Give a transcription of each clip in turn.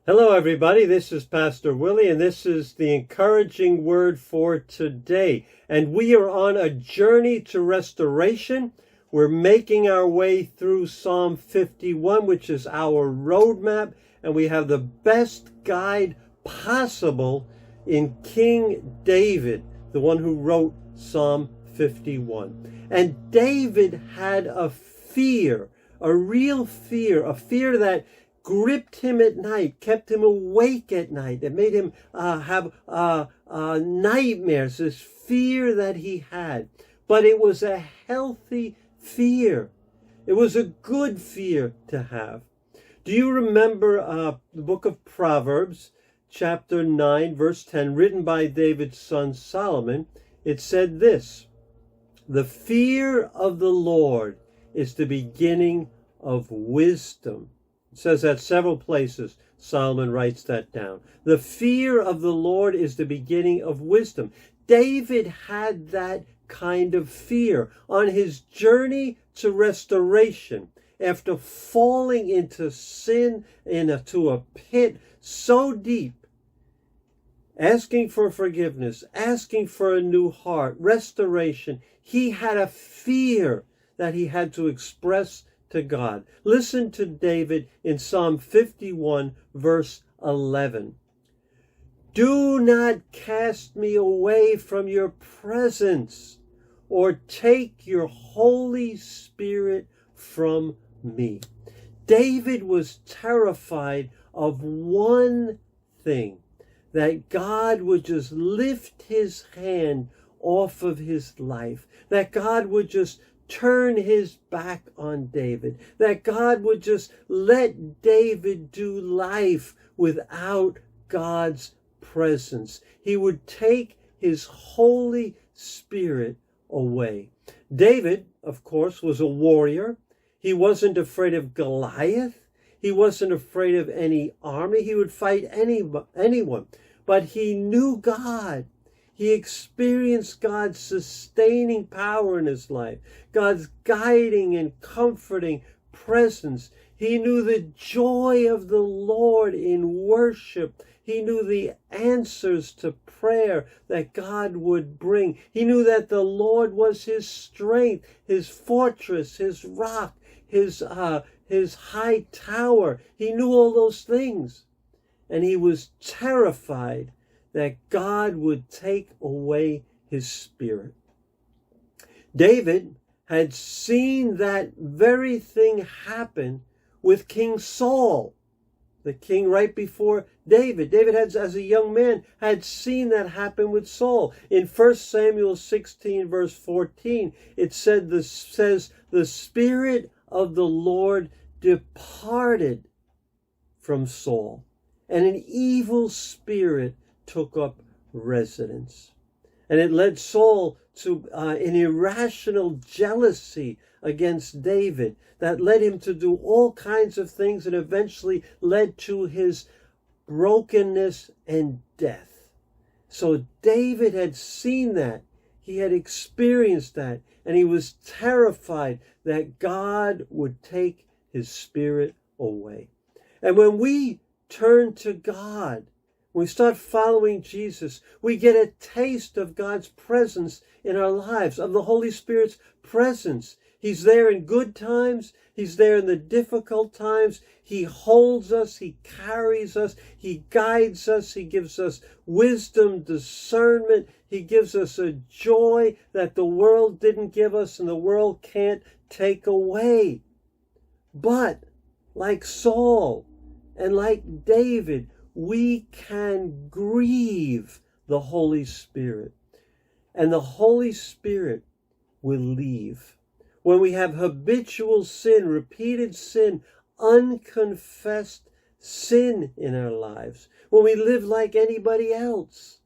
Hello, everybody. This is Pastor Willie, and this is the encouraging word for today. And we are on a journey to restoration. We're making our way through Psalm 51, which is our roadmap, and we have the best guide possible in King David, the one who wrote Psalm 51. And David had a fear, a real fear, a fear that gripped him at night, kept him awake at night. It made him have nightmares, this fear that he had. But it was a healthy fear. It was a good fear to have. Do you remember the book of Proverbs, chapter 9, verse 10, written by David's son Solomon? It said this: "The fear of the Lord is the beginning of wisdom." It says that several places. Solomon writes that down. The fear of the Lord is the beginning of wisdom. David had that kind of fear on his journey to restoration. After falling into sin, into a pit so deep, asking for forgiveness, asking for a new heart, restoration, he had a fear that he had to express to God. Listen to David in Psalm 51, verse 11. "Do not cast me away from your presence, or take your Holy Spirit from me." David was terrified of one thing, that God would just lift his hand off of his life, that God would just turn his back on David, that God would just let David do life without God's presence. He would take his Holy Spirit away. David, of course, was a warrior. He wasn't afraid of Goliath. He wasn't afraid of any army. He would fight anyone. But he knew God. He experienced God's sustaining power in his life, God's guiding and comforting presence. He knew the joy of the Lord in worship. He knew the answers to prayer that God would bring. He knew that the Lord was his strength, his fortress, his rock, his high tower. He knew all those things. And he was terrified that God would take away his spirit. David had seen that very thing happen with King Saul, the king right before David. David had, as a young man, had seen that happen with Saul. In 1 Samuel 16, verse 14, it says, "The Spirit of the Lord departed from Saul, and an evil spirit took up residence." And it led Saul to an irrational jealousy against David that led him to do all kinds of things and eventually led to his brokenness and death. So David had seen that. He had experienced that. And he was terrified that God would take his spirit away. And when we turn to God, we start following Jesus, we get a taste of God's presence in our lives, of the Holy Spirit's presence. He's there in good times. He's there in the difficult times. He holds us. He carries us. He guides us. He gives us wisdom, discernment. He gives us a joy that the world didn't give us and the world can't take away. But like Saul and like David, we can grieve the Holy Spirit. And the Holy Spirit will leave. When we have habitual sin, repeated sin, unconfessed sin in our lives, when we live like anybody else,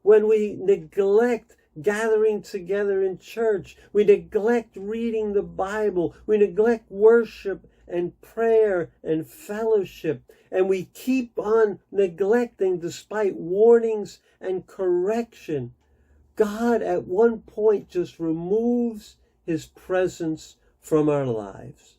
when we neglect gathering together in church, we neglect reading the Bible, we neglect worship and prayer and fellowship, and we keep on neglecting despite warnings and correction, God at one point just removes his presence from our lives.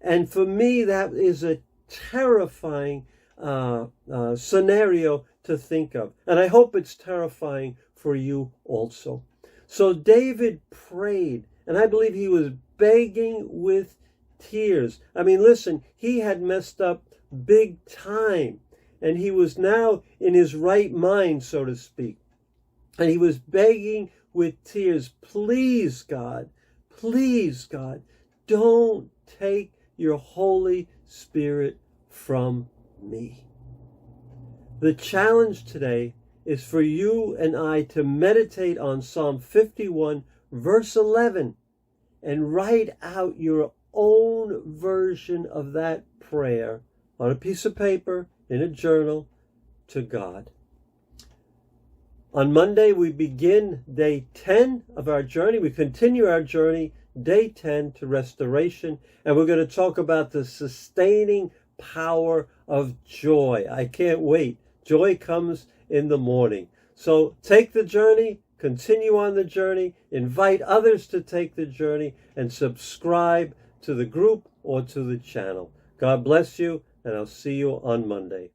And for me, that is a terrifying scenario to think of. And I hope it's terrifying for you also. So David prayed, and I believe he was begging with tears. I mean, listen, he had messed up big time, and he was now in his right mind, so to speak. And he was begging with tears, please, God, don't take your Holy Spirit from me. The challenge today is for you and I to meditate on Psalm 51, verse 11, and write out your own version of that prayer on a piece of paper, in a journal, to God. On Monday, we begin day 10 of our journey. We continue our journey, day 10, to restoration, and we're going to talk about the sustaining power of joy. I can't wait. Joy comes in the morning. So take the journey, continue on the journey, invite others to take the journey, and subscribe to the group or to the channel. God bless you, and I'll see you on Monday.